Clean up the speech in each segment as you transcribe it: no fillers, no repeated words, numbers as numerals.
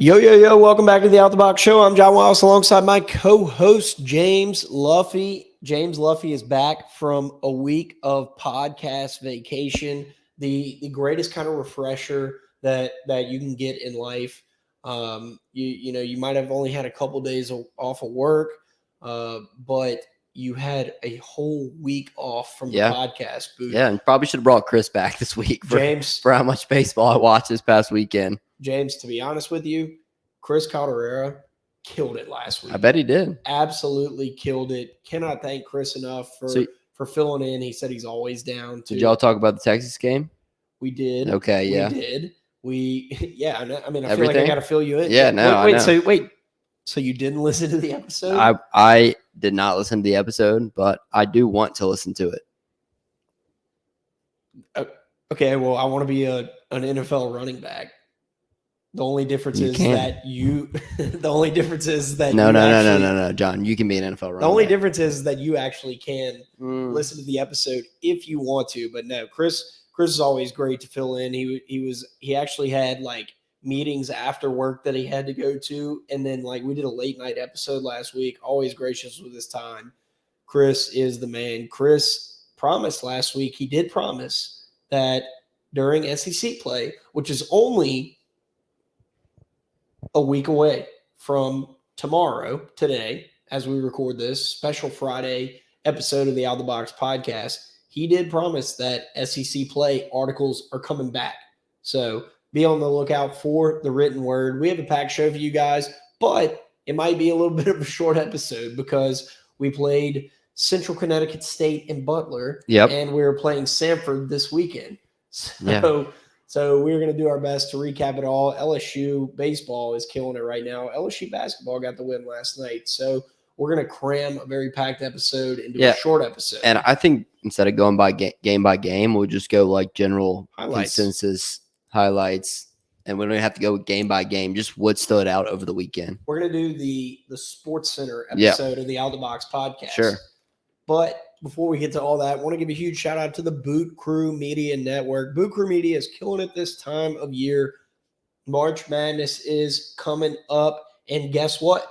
Yo, welcome back to the Out the Box Show. I'm John Wallace alongside my co-host, James Luffy. James Luffy is back from a week of podcast vacation, the greatest kind of refresher that you can get in life. You might have only had a couple days off of work, but you had a whole week off from the podcast booth. Yeah, and probably should have brought Chris back this week for how much baseball I watched this past weekend. James, to be honest with you, Chris Calderera killed it last week. I bet he did. Absolutely killed it. Cannot thank Chris enough for filling in. He said he's always down. Did y'all talk about the Texas game? We did. Okay, yeah. We did. I mean, I feel like I got to fill you in. Yeah, no, Wait, so you didn't listen to the episode? I did not listen to the episode, but I do want to listen to it. Okay, well, I want to be an NFL running back. The only difference is that No, John, you can be an NFL running back. The only difference is that you actually can listen to the episode if you want to. But no, Chris is always great to fill in. He actually had like meetings after work that he had to go to, and then like we did a late night episode last week. Always gracious with his time. Chris is the man. Chris promised last week. He did promise that during SEC play, which is only a week away from today, as we record this special Friday episode of the Out the Box podcast, he did promise that SEC play articles are coming back. So be on the lookout for the written word. We have a packed show for you guys, but it might be a little bit of a short episode because we played Central Connecticut State and Butler, and we're playing Sanford this weekend. So we're going to do our best to recap it all. LSU baseball is killing it right now. LSU basketball got the win last night. So we're going to cram a very packed episode into a short episode. And I think instead of going by game by game, we'll just go like general consensus highlights. And we don't have to go game by game, just what stood out over the weekend. We're going to do the Sports Center episode of the Out the Box podcast. Sure. But before we get to all that, I want to give a huge shout out to the Boot Crew Media Network. Boot Crew Media is killing it this time of year. March Madness is coming up. And guess what?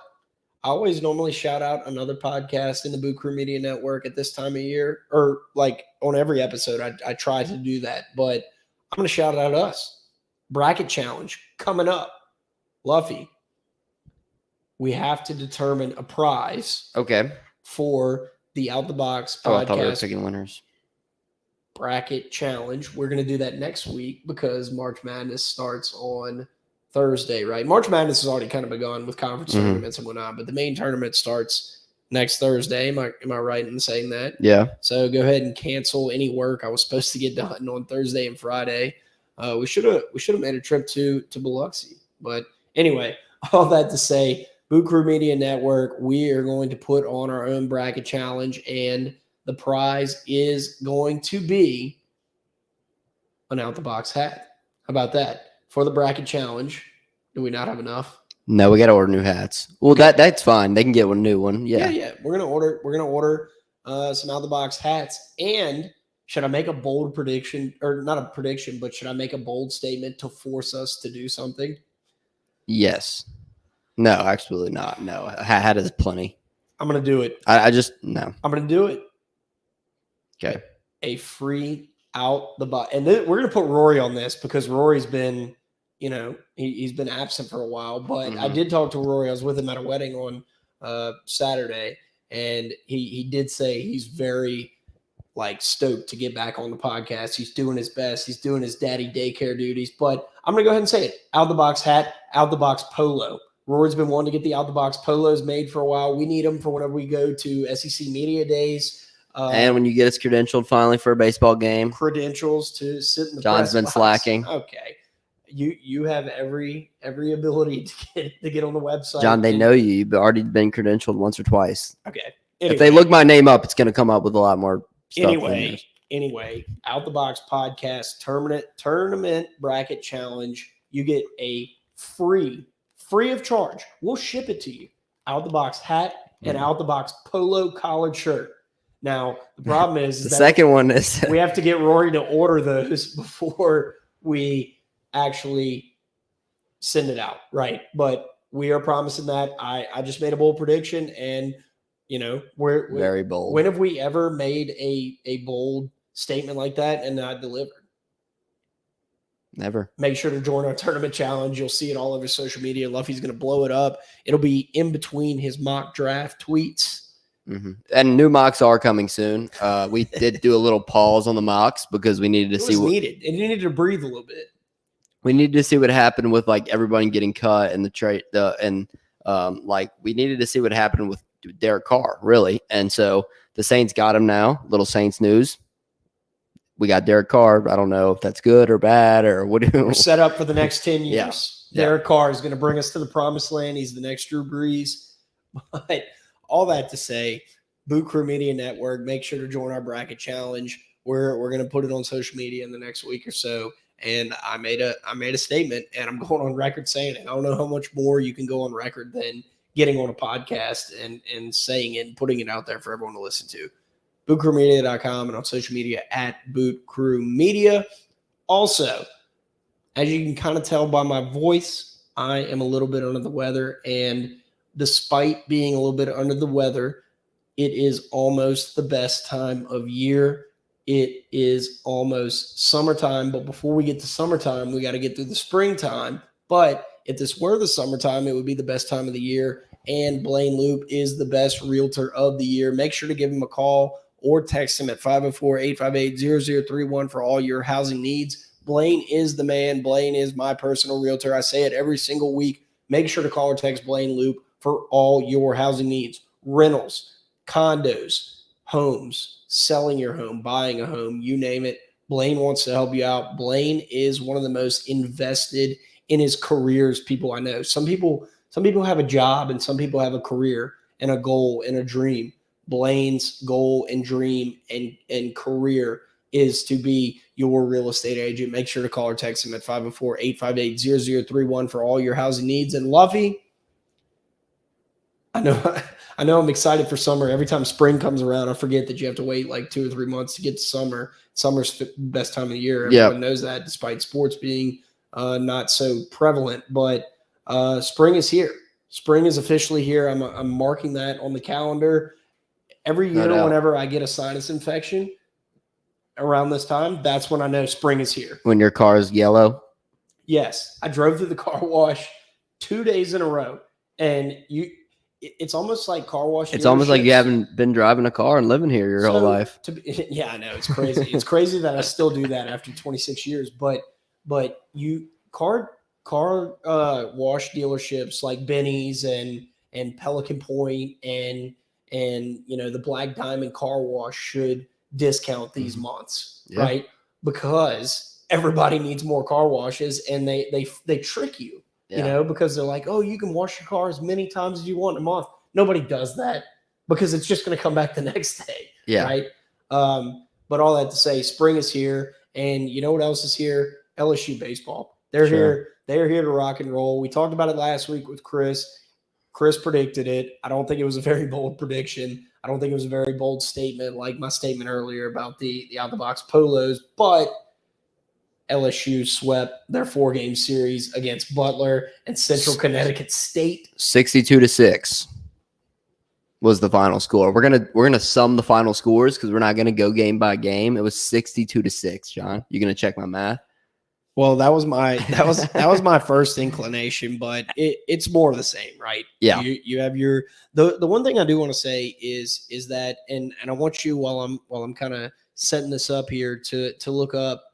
I always normally shout out another podcast in the Boot Crew Media Network at this time of year, or like on every episode. I try to do that, but I'm going to shout out us. Bracket Challenge coming up. Luffy, we have to determine a prize. Okay. For the Out the Box podcast. I thought we were picking winners. Bracket Challenge. We're going to do that next week because March Madness starts on Thursday, right? March Madness has already kind of begun with conference tournaments and whatnot, but the main tournament starts next Thursday. Am I right in saying that? Yeah. So go ahead and cancel any work I was supposed to get done on Thursday and Friday. We should have made a trip to Biloxi, but anyway, all that to say, Boot Crew Media Network, we are going to put on our own bracket challenge, and the prize is going to be an Out the Box hat. How about that? For the bracket challenge, do we not have enough? No, we got to order new hats. Well, that's fine. They can get one new one. Yeah. We're gonna order some Out the Box hats. And should I make a bold prediction, or not a prediction, but should I make a bold statement to force us to do something? Yes. No, absolutely not. No, hat is plenty. I'm going to do it. No. I'm going to do it. Okay. A free Out the Box. And then we're going to put Rory on this because Rory's been, he's been absent for a while. But I did talk to Rory. I was with him at a wedding on Saturday. And he did say he's very, stoked to get back on the podcast. He's doing his best. He's doing his daddy daycare duties. But I'm going to go ahead and say it. Out the Box hat, Out the Box polo. Rory's been wanting to get the Out the Box polos made for a while. We need them for whenever we go to SEC Media Days. And when you get us credentialed finally for a baseball game. Credentials to sit in the John's press been box. Slacking. Okay. You have every ability to get on the website. John, they know you. You've already been credentialed once or twice. Okay. Anyway, if they look my name up, it's going to come up with a lot more stuff. Anyway, Out the Box podcast tournament bracket challenge. You get a free of charge. We'll ship it to you. Out the Box hat and Out the Box polo collared shirt. Now, the problem is the second one is we have to get Rory to order those before we actually send it out, right? But we are promising that. I just made a bold prediction, and we're very bold. When have we ever made a bold statement like that and not delivered? Never. Make sure to join our tournament challenge. You'll see it all over social media. Luffy's going to blow it up. It'll be in between his mock draft tweets. Mm-hmm. And new mocks are coming soon. We did do a little pause on the mocks because we needed to see what needed. It needed to breathe a little bit. We needed to see what happened with like everybody getting cut and the trade. Like we needed to see what happened with Derek Carr, really. And so the Saints got him now. Little Saints news. We got Derek Carr. I don't know if that's good or bad or what. We're set up for the next 10 years. Yeah. Derek Carr is going to bring us to the promised land. He's the next Drew Brees. But all that to say, Boot Crew Media Network, make sure to join our bracket challenge. We're going to put it on social media in the next week or so. And I made a statement, and I'm going on record saying it. I don't know how much more you can go on record than getting on a podcast and saying it and putting it out there for everyone to listen to. BootCrewMedia.com and on social media at Boot Crew Media. Also, as you can kind of tell by my voice, I am a little bit under the weather. And despite being a little bit under the weather, it is almost the best time of year. It is almost summertime. But before we get to summertime, we got to get through the springtime. But if this were the summertime, it would be the best time of the year. And Blaine Loop is the best realtor of the year. Make sure to give him a call or text him at 504-858-0031 for all your housing needs. Blaine is the man. Blaine is my personal realtor. I say it every single week. Make sure to call or text Blaine Loop for all your housing needs. Rentals, condos, homes, selling your home, buying a home, you name it. Blaine wants to help you out. Blaine is one of the most invested in his careers people I know. Some people have a job and some people have a career and a goal and a dream. Blaine's goal and dream and career is to be your real estate agent. Make sure to call or text him at 504-858-0031 for all your housing needs. And Luffy, I know I'm excited for summer. Every time spring comes around, I forget that you have to wait like 2 or 3 months to get to summer. Summer's the best time of the year. Everyone knows that, despite sports being not so prevalent. But spring is here. Spring is officially here. I'm marking that on the calendar. Every year, whenever I get a sinus infection around this time, that's when I know spring is here. When your car is yellow? Yes. I drove through the car wash 2 days in a row. And it's almost like car wash. It's almost like you haven't been driving a car and living here your whole life. Yeah, I know. It's crazy. It's crazy that I still do that after 26 years. But car wash dealerships like Benny's and Pelican Point and the Black Diamond Car Wash should discount these months, right? Because everybody needs more car washes, and they trick you, because they're like, oh, you can wash your car as many times as you want in a month. Nobody does that because it's just going to come back the next day, right? But all that to say, spring is here, and you know what else is here? LSU baseball. They're here. They're here to rock and roll. We talked about it last week with Chris. Chris predicted it. I don't think it was a very bold prediction. I don't think it was a very bold statement like my statement earlier about the out-the-box polos, but LSU swept their 4-game series against Butler and Central Connecticut State. 62-6 was the final score. We're gonna sum the final scores because we're not gonna go game by game. It was 62-6, John. You gonna check my math? Well, that was my first inclination, but it's more of the same, right? Yeah. You have the one thing I do want to say is that and I want you while I'm kind of setting this up here to look up.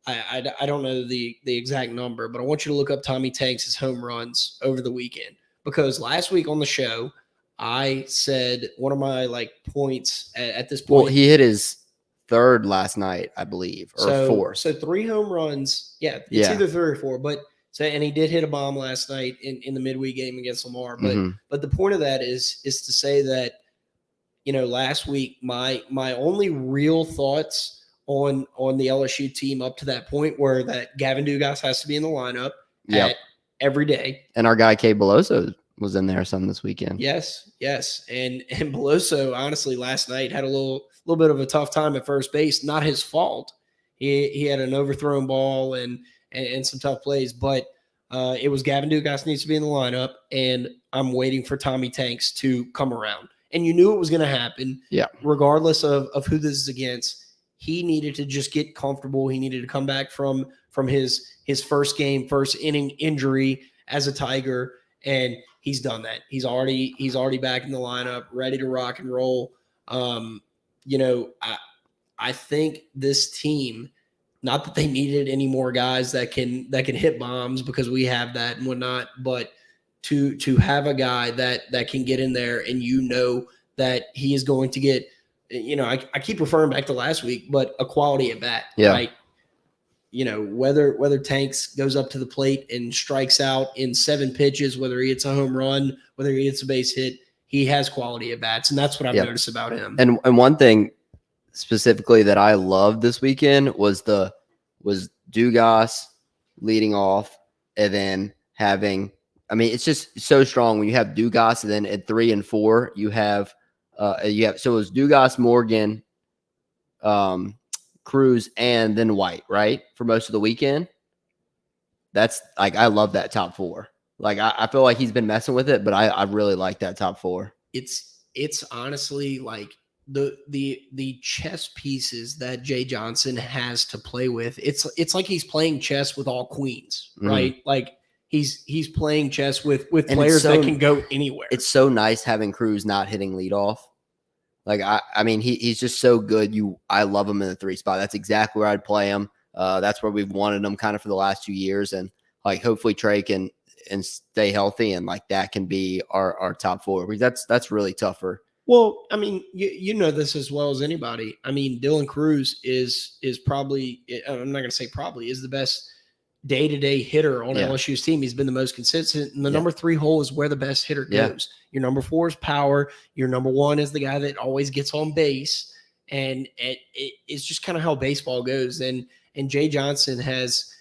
I don't know the exact number, but I want you to look up Tommy Tanks' home runs over the weekend, because last week on the show I said one of my points at this point. Well, he hit his third last night, I believe, or fourth. So 3 home runs. Yeah, it's either 3 or 4. But and he did hit a bomb last night in the midweek game against Lamar. But the point of that is to say that last week my only real thoughts on the LSU team up to that point were that Gavin Dugas has to be in the lineup every day, and our guy Kay Beloso was in there some this weekend. Yes, and Beloso honestly last night had a little bit of a tough time at first base. Not his fault. He had an overthrown ball and some tough plays. But It was Gavin Dugas needs to be in the lineup, and I'm waiting for Tommy Tanks to come around. And you knew it was going to happen. Yeah. Regardless of who this is against, he needed to just get comfortable. He needed to come back from his first game, first inning injury as a Tiger, and he's done that. He's already back in the lineup, ready to rock and roll. I think this team, not that they needed any more guys that can hit bombs because we have that and whatnot, but to have a guy that can get in there and that he is going to get, I keep referring back to last week, but a quality at bat, right? Whether Tanks goes up to the plate and strikes out in 7 pitches, whether he hits a home run, whether he hits a base hit, he has quality at bats, and that's what I've noticed about him. And one thing specifically that I loved this weekend was Dugas leading off, and then having, it's just so strong when you have Dugas, and then at 3 and 4 so it was Dugas, Morgan, Cruz, and then White, right, for most of the weekend. That's like, I love that top 4. Like, I feel like he's been messing with it, but I really like that top 4. It's honestly like the chess pieces that Jay Johnson has to play with. It's like he's playing chess with all queens, right? Like he's playing chess with players that can go anywhere. It's so nice having Cruz not hitting leadoff. Like, he's just so good. I love him in the 3 spot. That's exactly where I'd play him. That's where we've wanted him kind of for the last 2 years. And like, hopefully Trey can stay healthy, and like that can be our top 4. Because that's really tougher. Well, you know this as well as anybody. Dylan Cruz is probably, I'm not going to say probably, is the best day-to-day hitter on LSU's team. He's been the most consistent, and the number 3 hole is where the best hitter goes. Your number 4 is power. Your number 1 is the guy that always gets on base, and it's just kind of how baseball goes. And Jay Johnson has,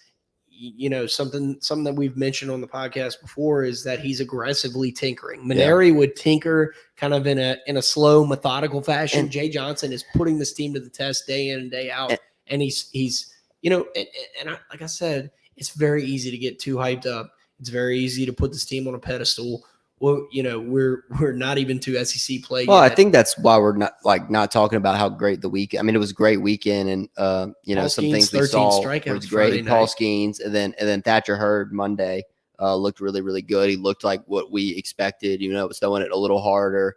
something that we've mentioned on the podcast before is that he's aggressively tinkering. Maneri would tinker kind of in a slow, methodical fashion. And Jay Johnson is putting this team to the test day in and day out, and he's like I said, it's very easy to get too hyped up. It's very easy to put this team on a pedestal. Well, we're not even to SEC play well, yet. I think that's why we're not talking about how great the weekend. It was a great weekend, and Paul some Skeens, things we saw was great. Paul Skeens, and then Thatcher Hurd Monday looked really, really good. He looked like what we expected. Was throwing it a little harder.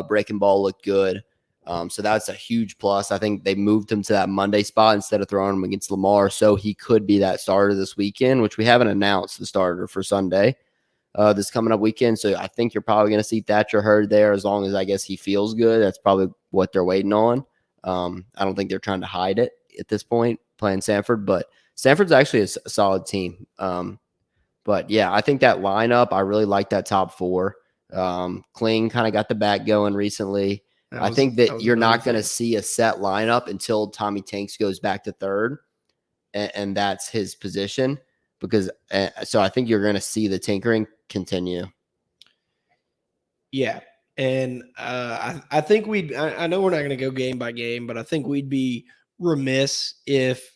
Breaking ball looked good. So that's a huge plus. I think they moved him to that Monday spot instead of throwing him against Lamar, so he could be that starter this weekend, which we haven't announced the starter for Sunday. This coming up weekend. So I think you're probably going to see Thatcher Hurd there, as long as I guess he feels good. That's probably what they're waiting on. I don't think they're trying to hide it at this point, playing Sanford, but Sanford's actually a solid team. But yeah, I think that lineup, I really like that top 4. Kling kind of got the bat going recently. I think that you're not going to see a set lineup until Tommy Tanks goes back to 3rd, and that's his position. Because so I think you're going to see the tinkering continue. Yeah. And I think I know we're not going to go game by game, but I think we'd be remiss if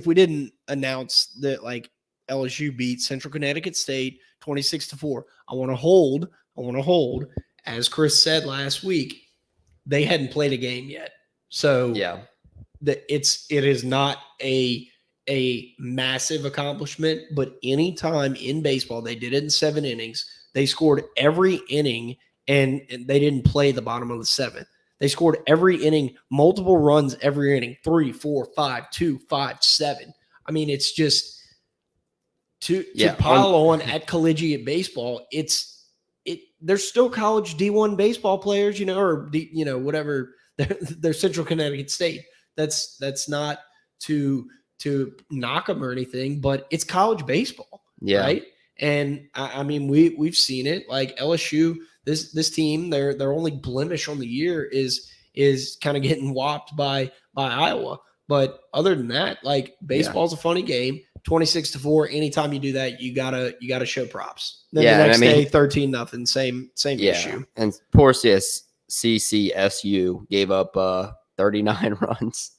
we didn't announce that like LSU beat Central Connecticut State 26-4. I want to hold, as Chris said last week, they hadn't played a game yet. So it is not a massive accomplishment, but anytime in baseball, they did it in 7 innings. They scored every inning, and they didn't play the bottom of the 7th. They scored every inning, multiple runs every inning, 3, 4, 5, 2, 5, 7. It's just to pile on at collegiate baseball. They're still college D1 baseball players, or whatever. They're Central Connecticut State. That's not to knock them or anything, but it's college baseball, right? And we've seen it. Like LSU, this team, their only blemish on the year is kind of getting whopped by Iowa. But other than that, like baseball's a funny game. 26-4. Anytime you do that, you gotta show props. Then the next day, 13-0. Same issue. And poor CCSU gave up 39 runs.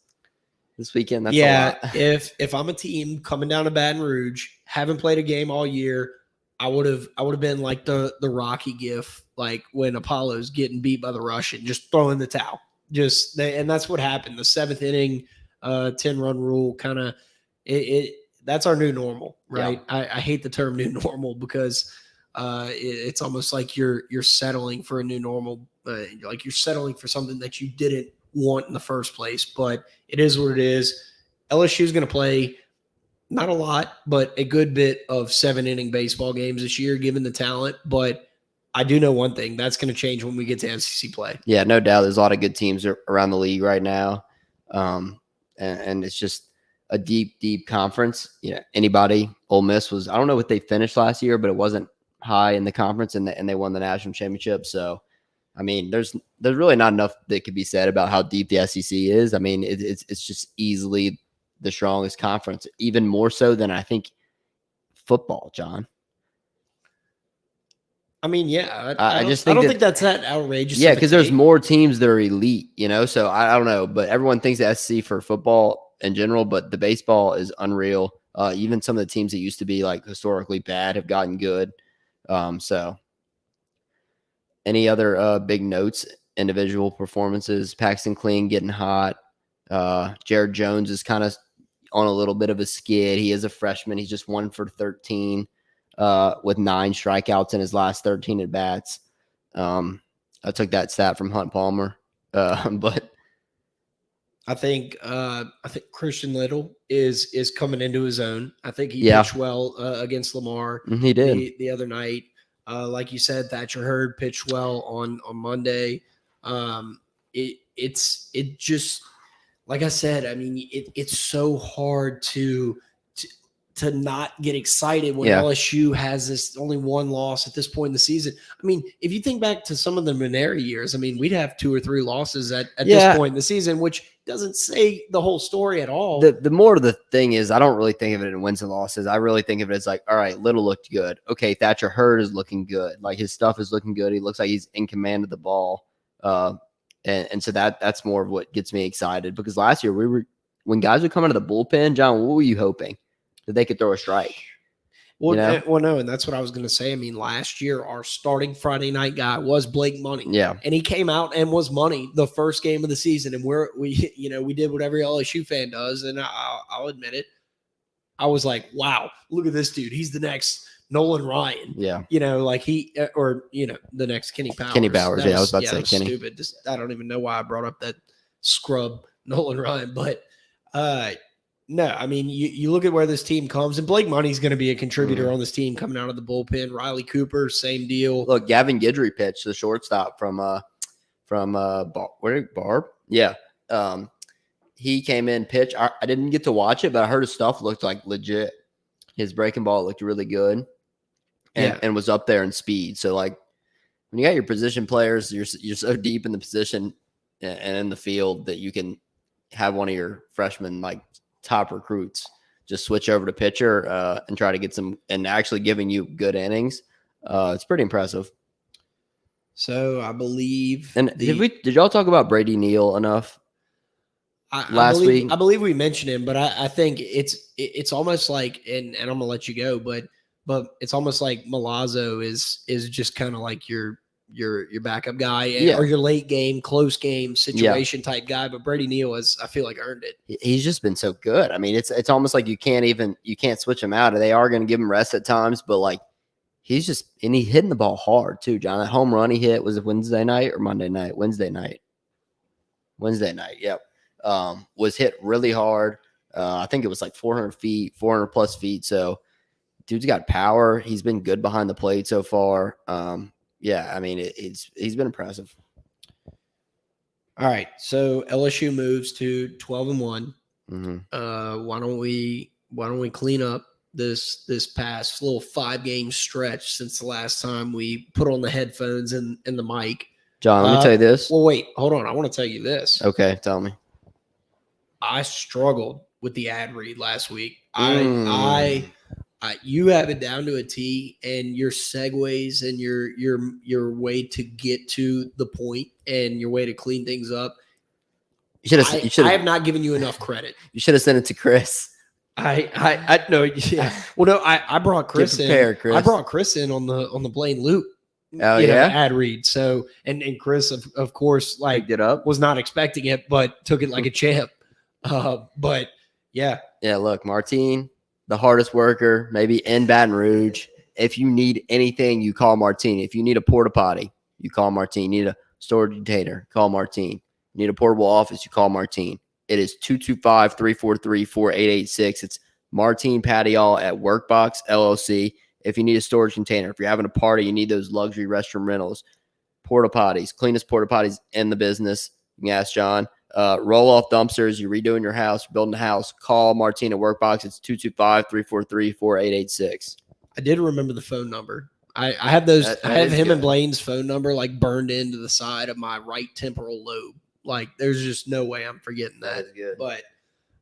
this weekend. That's a lot. if I'm a team coming down to Baton Rouge, haven't played a game all year, I would have been like the Rocky gif, like when Apollo's getting beat by the Russian, just throwing the towel. And that's what happened. The seventh inning, 10-run rule, kind of it. That's our new normal, right? Yeah. I hate the term new normal because it's almost like you're settling for a new normal, like you're settling for something that you didn't want in the first place. But it is what it is. LSU is going to play not a lot, but a good bit of 7-inning baseball games this year, given the talent. But I do know one thing, that's going to change when we get to SEC play. Yeah, no doubt. There's a lot of good teams around the league right now. And it's just a deep, deep conference. Yeah. Anybody, Ole Miss was, I don't know what they finished last year, but it wasn't high in the conference, and they won the national championship. So, I mean, there's really not enough that could be said about how deep the SEC is. I mean, it's just easily the strongest conference, even more so than I think football, John. I mean, yeah, I just don't think think that's that outrageous. Yeah, because there's more teams that are elite, so I don't know, but everyone thinks the SEC for football in general, but the baseball is unreal. Even some of the teams that used to be like historically bad have gotten good. So any other big notes, individual performances? Paxton Kling getting hot. Jared Jones is kind of on a little bit of a skid. He is a freshman. He's just 1 for 13 with 9 strikeouts in his last 13 at bats. I took that stat from Hunt Palmer, but I think Christian Little is coming into his own. I think he pitched well against Lamar. He did the other night. Like you said, Thatcher Hurd pitched well on Monday. It just, like I said, I mean, it's so hard to not get excited when LSU has this only one loss at this point in the season. I mean, if you think back to some of the Maneri years, I mean, we'd have 2 or 3 losses at this point in the season, which doesn't say the whole story at all. The more of the thing is, I don't really think of it in wins and losses. I really think of it as like, all right, Little looked good. Okay, Thatcher Hurd is looking good. Like his stuff is looking good. He looks like he's in command of the ball. And so that's more of what gets me excited, because last year when guys would come out of the bullpen, John, what were you hoping? That they could throw a strike? Well, no, and that's what I was going to say. I mean, last year our starting Friday night guy was Blake Money. Yeah, and he came out and was money the first game of the season, and we did what every LSU fan does, and I'll admit it. I was like, wow, look at this dude. He's the next Nolan Ryan. Yeah, like the next Kenny Powers. Kenny Powers. I was about to say Kenny. Stupid. I don't even know why I brought up that scrub Nolan Ryan, but no, I mean, you look at where this team comes, and Blake Money's going to be a contributor on this team coming out of the bullpen. Riley Cooper, same deal. Look, Gavin Guidry pitched the shortstop from Barb. Yeah. He came in, pitch. I didn't get to watch it, but I heard his stuff looked like legit. His breaking ball looked really good, and was up there in speed. So like when you got your position players, you're so deep in the position and in the field that you can have one of your freshmen like top recruits just switch over to pitcher and try to get some, and actually giving you good innings. It's pretty impressive. So I believe. And did y'all talk about Brady Neal enough last week? I believe we mentioned him, but I think it's almost like, and I'm gonna let you go, but it's almost like Milazzo is just kind of like your backup guy, or your late game, close game situation type guy. But Brady Neal has, I feel like, earned it. He's just been so good. I mean, it's almost like you can't switch him out. They are going to give him rest at times, but like he's hitting the ball hard too, John. That home run he hit, was it Wednesday night or Monday night? Wednesday night. Yep. Was hit really hard. I think it was like 400 plus feet. So dude's got power. He's been good behind the plate so far. Yeah, I mean, he's been impressive. All right, so LSU moves to 12-1. Mm-hmm. Why don't we clean up this past little 5-game stretch since the last time we put on the headphones and the mic? John, let me tell you this. Well, wait, hold on. I want to tell you this. Okay, tell me. I struggled with the ad read last week. You have it down to a T, and your segues and your way to get to the point and your way to clean things up. You should I have. have not given you enough credit. You should have sent it to Chris. I no, yeah. Well, no, I brought Chris prepared, in. Chris. I brought Chris in on the Blaine Loop. Oh, yeah? Ad read. So and Chris of course Picked it up. was not expecting it, but took it like a champ. But yeah. Yeah, look, Martine, the hardest worker, maybe in Baton Rouge. If you need anything, you call Martine. If you need a porta potty, you call Martine. You need a storage container, call Martine. You need a portable office, you call Martine. It is 225-343-4886. It's Martine Patial at Workbox LLC. If you need a storage container, if you're having a party, you need those luxury restroom rentals, porta potties, cleanest porta potties in the business. You can ask John. Roll off dumpsters, you're redoing your house, you're building a house, call Martine at Workbox. It's 225-343-4886. I did remember the phone number. I have those. I have him and Blaine's phone number like burned into the side of my right temporal lobe. Like there's just no way I'm forgetting that. That's good. But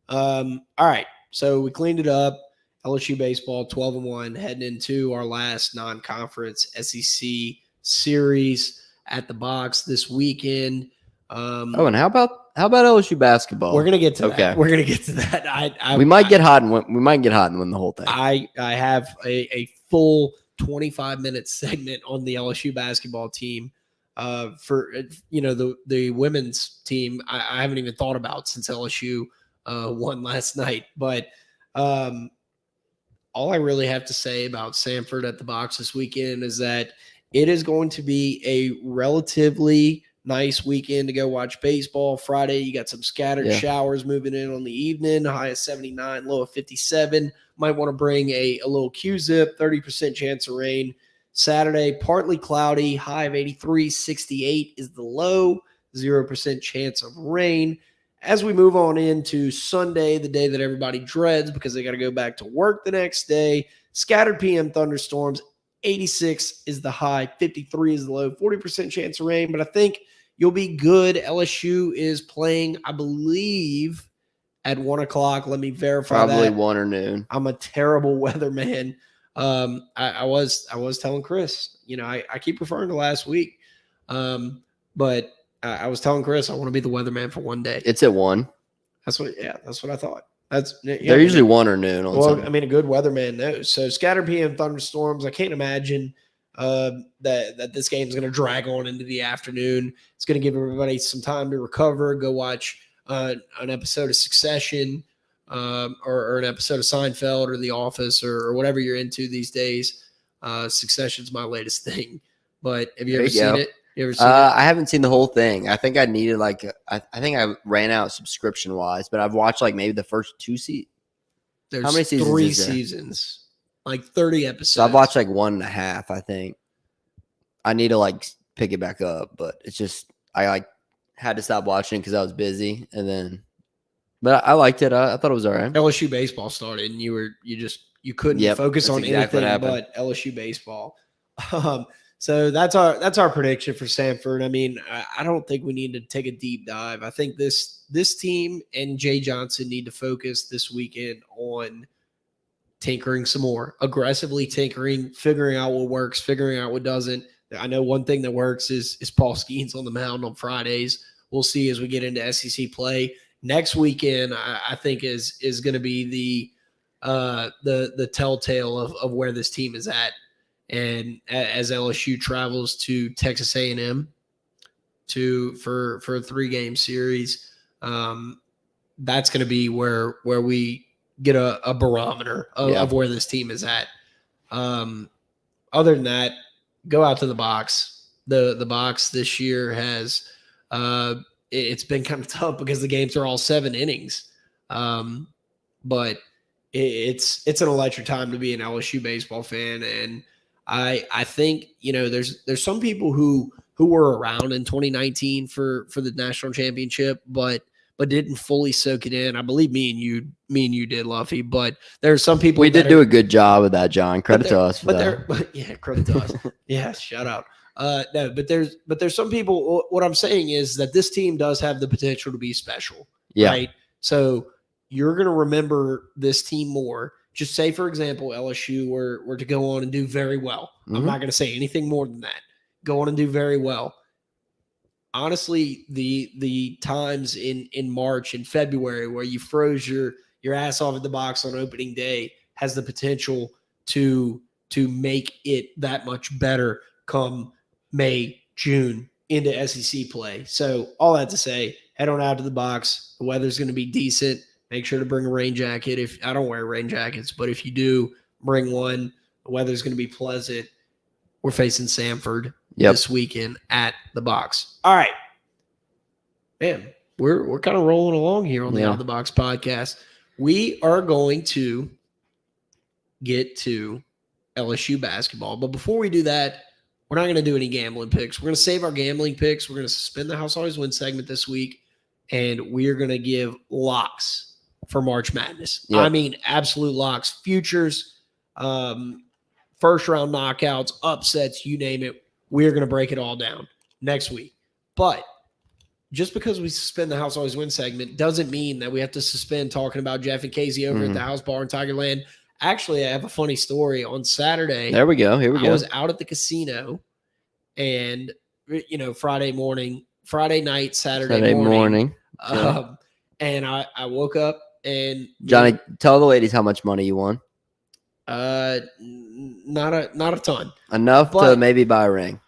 all right. So we cleaned it up. LSU baseball 12-1 heading into our last non-conference SEC series at the box this weekend. And how about LSU basketball? We're gonna get to that. We're gonna get to that. We might get hot and win the whole thing. I have a full 25-minute segment on the LSU basketball team. For the women's team, I haven't even thought about since LSU won last night. But all I really have to say about Samford at the box this weekend is that it is going to be a relatively nice weekend to go watch baseball. Friday, you got some scattered showers moving in on the evening, high of 79, low of 57. Might want to bring a little Q-zip, 30% chance of rain. Saturday, partly cloudy, high of 83, 68 is the low, 0% chance of rain. As we move on into Sunday, the day that everybody dreads because they got to go back to work the next day, scattered PM thunderstorms, 86 is the high, 53 is the low, 40% chance of rain, but I think you'll be good. LSU is playing, I believe, at 1 o'clock. Let me verify Probably that. 1 or noon. I'm a terrible weatherman. I was telling Chris, I keep referring to last week. But I was telling Chris I want to be the weatherman for one day. It's at 1. That's what I thought. They're usually 1 or noon on Sunday. I mean, a good weatherman knows. So scattered PM thunderstorms. I can't imagine that this game is going to drag on into the afternoon. It's going to give everybody some time to recover, go watch an episode of Succession, or an episode of Seinfeld or The Office or whatever you're into these days. Succession's my latest thing. But have you ever seen it? You ever seen it? I haven't seen the whole thing. I think I needed I think I ran out subscription wise, but I've watched maybe the first 2 seasons. There's how many seasons? 3 seasons, 30 episodes. So I've watched 1.5. I think I need to pick it back up, but it's just I had to stop watching because I was busy, and then. But I liked it. I thought it was all right. LSU baseball started, and you couldn't focus on anything but LSU baseball. So that's our prediction for Samford. I mean, I don't think we need to take a deep dive. I think this team and Jay Johnson need to focus this weekend on tinkering some more, aggressively tinkering, figuring out what works, figuring out what doesn't. I know one thing that works is Paul Skeens on the mound on Fridays. We'll see as we get into SEC play. Next weekend, I think is going to be the telltale of where this team is at, and as LSU travels to Texas A&M for a 3-game series, that's going to be where we get a barometer of where this team is at. Other than that, go out to the box. The box this year has. It's been kind of tough because the games are all 7 innings. But it's an electric time to be an LSU baseball fan. And I think, there's some people who were around in 2019 for the national championship, but didn't fully soak it in. I believe me and you did, Luffy, but there are some people. We did do a good job with that, John. Credit to us for that. Credit to us. Yeah, shout out. No, but there's some people. What I'm saying is that this team does have the potential to be special, right? So you're going to remember this team more. Just say, for example, LSU were to go on and do very well. Mm-hmm. I'm not going to say anything more than that. Go on and do very well. honestly, the times in March and February where you froze your ass off at the box on opening day has the potential to make it that much better come May, June into SEC play. So all that to say, head on out to the box. The weather's going to be decent. Make sure to bring a rain jacket. If I don't wear rain jackets, but if you do, bring one. The weather's going to be pleasant. We're facing Samford this weekend at the box. All right. Man, we're kind of rolling along here on the Out of the Box podcast. We are going to get to LSU basketball. But before we do that, we're not going to do any gambling picks. We're going to save our gambling picks. We're going to suspend the House Always Wins segment this week, and we're going to give locks for March Madness. I mean, absolute locks, futures, first round knockouts, upsets, you name it. We're going to break it all down next week. But just because we suspend the House Always Wins segment doesn't mean that we have to suspend talking about Jeff and Casey over at the House Bar in Tigerland. Actually, I have a funny story. On Saturday, there we go. Here we go. I was out at the casino, and Friday night, Saturday morning. And I woke up and Johnny, tell the ladies how much money you won. Not a ton. Enough to maybe buy a ring.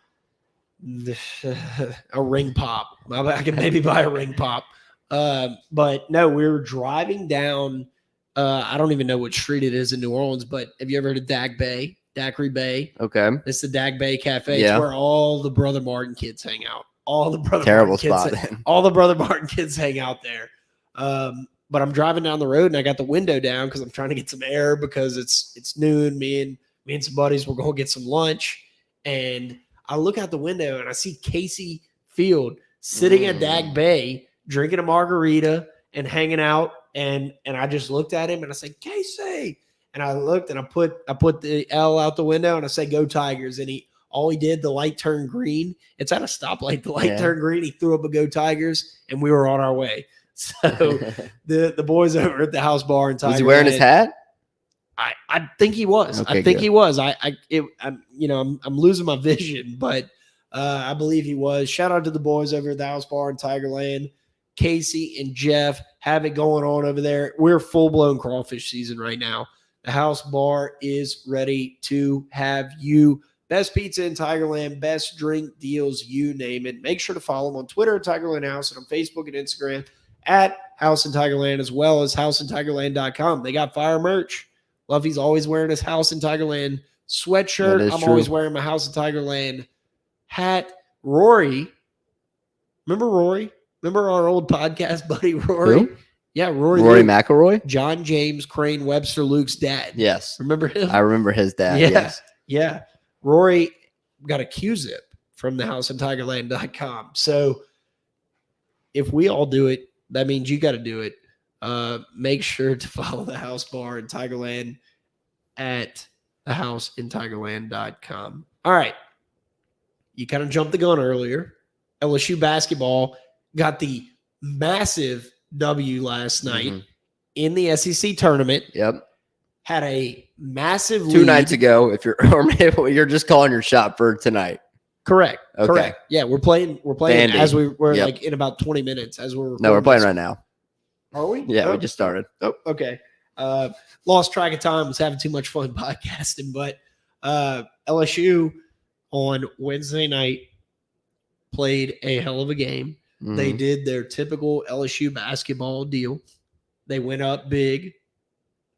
A ring pop. I can maybe buy a ring pop. But no, we were driving down. I don't even know what street it is in New Orleans, but have you ever heard of Daiquiri Bay? Okay. It's the Dag Bay Cafe. It's where all the Brother Martin kids hang out. All the Brother Terrible Martin spot. Kids, all the Brother Martin kids hang out there. But I'm driving down the road and I got the window down because I'm trying to get some air because it's noon. Me and some buddies were going to get some lunch. And I look out the window and I see Casey Field sitting at Dag Bay drinking a margarita and hanging out. And I just looked at him and I said, Casey. And I looked and I put the L out the window and I said, go Tigers. And all he did, the light turned green. It's at a stoplight. The light turned green. He threw up a go Tigers and we were on our way. So the boys over at the House Bar in Tigerland. Was he wearing his hat? I think he was. Okay, I think he was. I'm losing my vision, but I believe he was. Shout out to the boys over at the House Bar in Tigerland. Casey and Jeff have it going on over there. We're full-blown crawfish season right now. The House Bar is ready to have you. Best pizza in Tigerland, best drink deals, you name it. Make sure to follow them on Twitter at Tigerland House and on Facebook and Instagram at House in Tigerland, as well as houseintigerland.com. They got fire merch. Luffy's always wearing his House in Tigerland sweatshirt. I'm always wearing my House in Tigerland hat. Rory, remember our old podcast buddy Rory? Who? Yeah, Rory McIlroy? John James Crane Webster Luke's dad. Yes. Remember him? I remember his dad. Yes. Yeah. Rory got a Q-zip from the houseintigerland.com. So if we all do it, that means you got to do it. Make sure to follow the House Bar in Tigerland at thehouseintigerland.com. All right. You kind of jumped the gun earlier. LSU basketball got the massive W last night in the SEC tournament. Yep. Had a massive 2 lead. nights ago, or maybe you're just calling your shot for tonight. Correct. Okay. Correct. Yeah, we're playing Vandy. as we're like in about 20 minutes as we're No, we're playing right now. Are we? Yeah, we just started. Oh, okay. Lost track of time. Was having too much fun podcasting, but LSU on Wednesday night played a hell of a game. They did their typical LSU basketball deal. They went up big.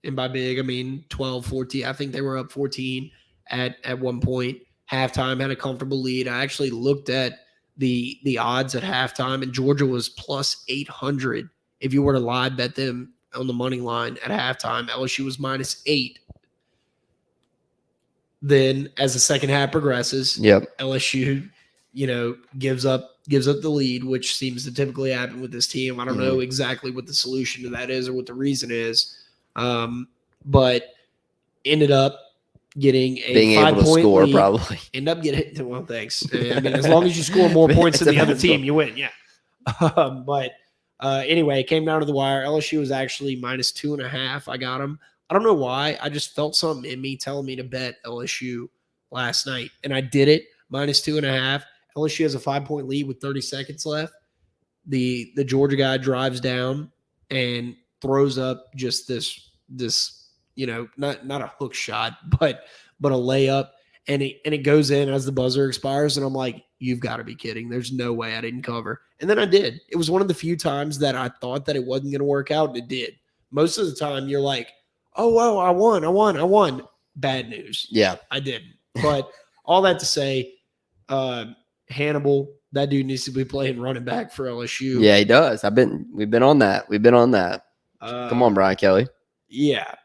And by big, I mean 12, 14. I think they were up 14 at one point. Halftime, had a comfortable lead. I actually looked at the odds at halftime, and Georgia was plus 800. If you were to live bet them on the money line at halftime, LSU was minus 8. Then as the second half progresses, LSU, gives up the lead, which seems to typically happen with this team. I don't know exactly what the solution to that is or what the reason is. But ended up getting being able to score lead. Probably end up getting well. Thanks. I mean, as long as you score more points than the other team, you win. Yeah. But anyway, it came down to the wire. LSU was actually minus 2.5. I got them. I don't know why. I just felt something in me telling me to bet LSU last night, and I did it minus 2.5. LSU has a 5-point lead with 30 seconds left. The Georgia guy drives down and throws up just this not a hook shot, but a layup, and it goes in as the buzzer expires, and I'm like, you've got to be kidding. There's no way I didn't cover. And then I did. It was one of the few times that I thought that it wasn't going to work out, and it did. Most of the time you're like, oh, wow, I won. Bad news. Yeah. I didn't. But all that to say, Hannibal, that dude needs to be playing running back for LSU. Yeah, he does. We've been on that. Come on, Brian Kelly. Yeah.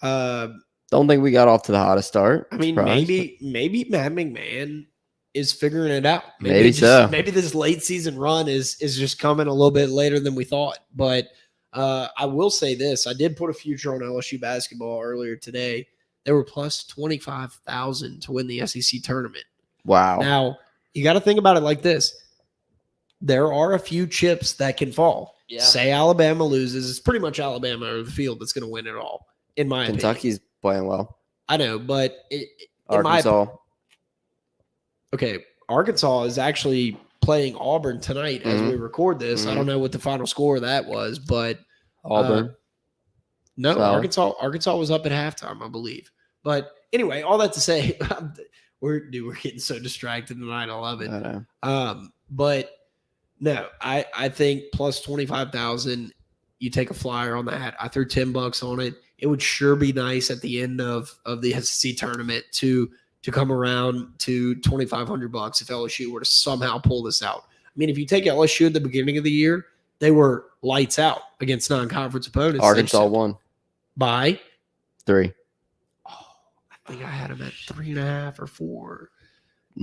Don't think we got off to the hottest start. I mean, maybe Matt McMahon is figuring it out. Maybe so. Maybe this late season run is just coming a little bit later than we thought. But I will say this: I did put a future on LSU basketball earlier today. They were plus 25,000 to win the SEC tournament. Wow. Now you got to think about it like this: there are a few chips that can fall. Yeah. Say Alabama loses, it's pretty much Alabama or the field that's going to win it all. In my opinion, Kentucky's playing well. I know, but Arkansas. Arkansas is actually playing Auburn tonight as we record this. Mm-hmm. I don't know what the final score of that was, but Auburn. No, Arkansas was up at halftime, I believe. But anyway, all that to say, we're getting so distracted tonight. I love it. I know. But no, I think plus 25,000. You take a flyer on that. I threw $10 on it. It would sure be nice at the end of the SEC tournament to come around to $2,500 if LSU were to somehow pull this out. I mean, if you take LSU at the beginning of the year, they were lights out against non-conference opponents. Arkansas won by 3. Oh, I think I had them at 3.5 or 4.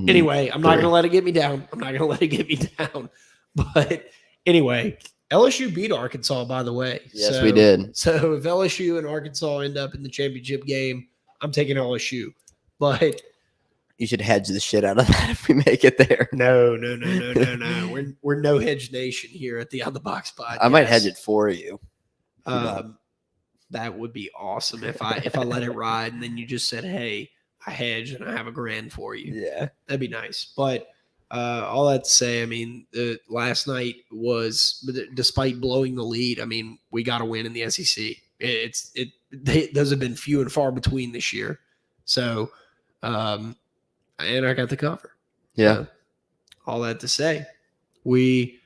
Anyway, I'm not going to let it get me down. But anyway, LSU beat Arkansas, by the way. Yes, we did. So if LSU and Arkansas end up in the championship game, I'm taking LSU. But you should hedge the shit out of that if we make it there. No. We're no hedge nation here at the On the Box podcast. I might hedge it for you. That would be awesome if I let it ride and then you just said, hey, I hedge and I have $1,000 for you. Yeah. That'd be nice. But all that to say, I mean, last night was, despite blowing the lead, I mean, we got a win in the SEC. Those have been few and far between this year. So, and I got the cover. Yeah. So, all that to say, we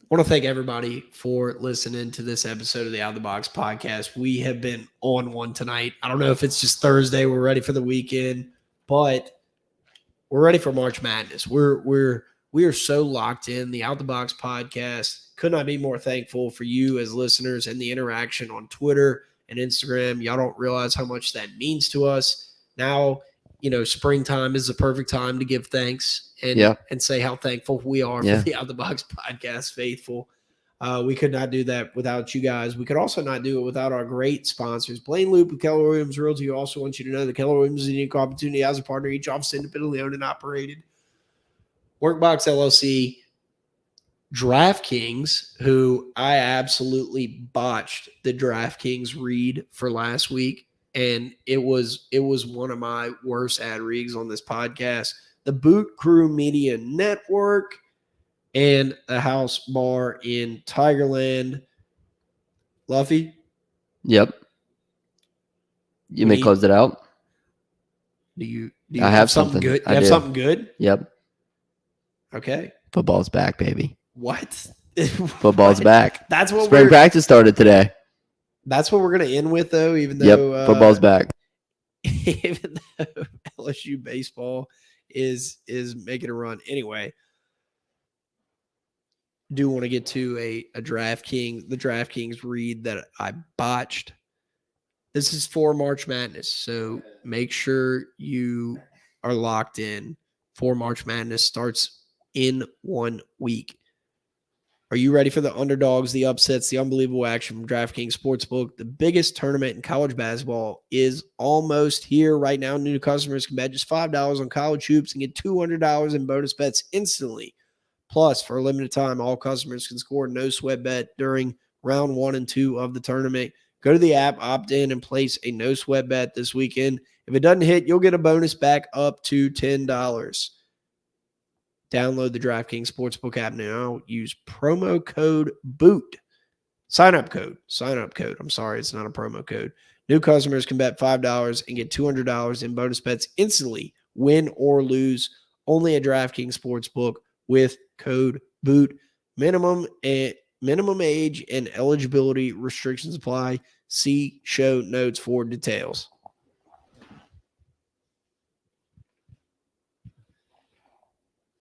want to thank everybody for listening to this episode of the Out of the Box podcast. We have been on one tonight. I don't know if it's just Thursday. We're ready for the weekend, but we're ready for March Madness. We are so locked in. The Out the Box podcast. Could not be more thankful for you as listeners and the interaction on Twitter and Instagram. Y'all don't realize how much that means to us. Now, springtime is the perfect time to give thanks and say how thankful we are for the Out the Box podcast faithful. We could not do that without you guys. We could also not do it without our great sponsors. Blaine Loop with Keller Williams Realty. We also want you to know that Keller Williams is a unique opportunity as a partner, each office independently owned and operated. Workbox LLC, DraftKings, who I absolutely botched the DraftKings read for last week. And it was one of my worst ad reads on this podcast. The Boot Crew Media Network and the House Bar in Tigerland. Luffy? Yep. You may close it out. Do you I have something good? I You have do. something good? Yep. Okay. Football's back, baby. What? Football's back. That's what Spring practice started today. That's what we're going to end with, though, even though football's back. Even though LSU baseball is making a run. Anyway, do want to get to the DraftKings read that I botched. This is for March Madness, so make sure you are locked in for March Madness. Starts in 1 week. Are you ready for the underdogs, the upsets, the unbelievable action from DraftKings Sportsbook? The biggest tournament in college basketball is almost here. Right now, new customers can bet just $5 on college hoops and get $200 in bonus bets instantly. Plus, for a limited time, all customers can score a no-sweat bet during round 1 and 2 of the tournament. Go to the app, opt in, and place a no-sweat bet this weekend. If it doesn't hit, you'll get a bonus back up to $10. Download the DraftKings Sportsbook app now. Use promo code BOOT. Sign up code. I'm sorry, it's not a promo code. New customers can bet $5 and get $200 in bonus bets instantly, win or lose. Only at DraftKings Sportsbook with code BOOT. Minimum age and eligibility restrictions apply. See show notes for details.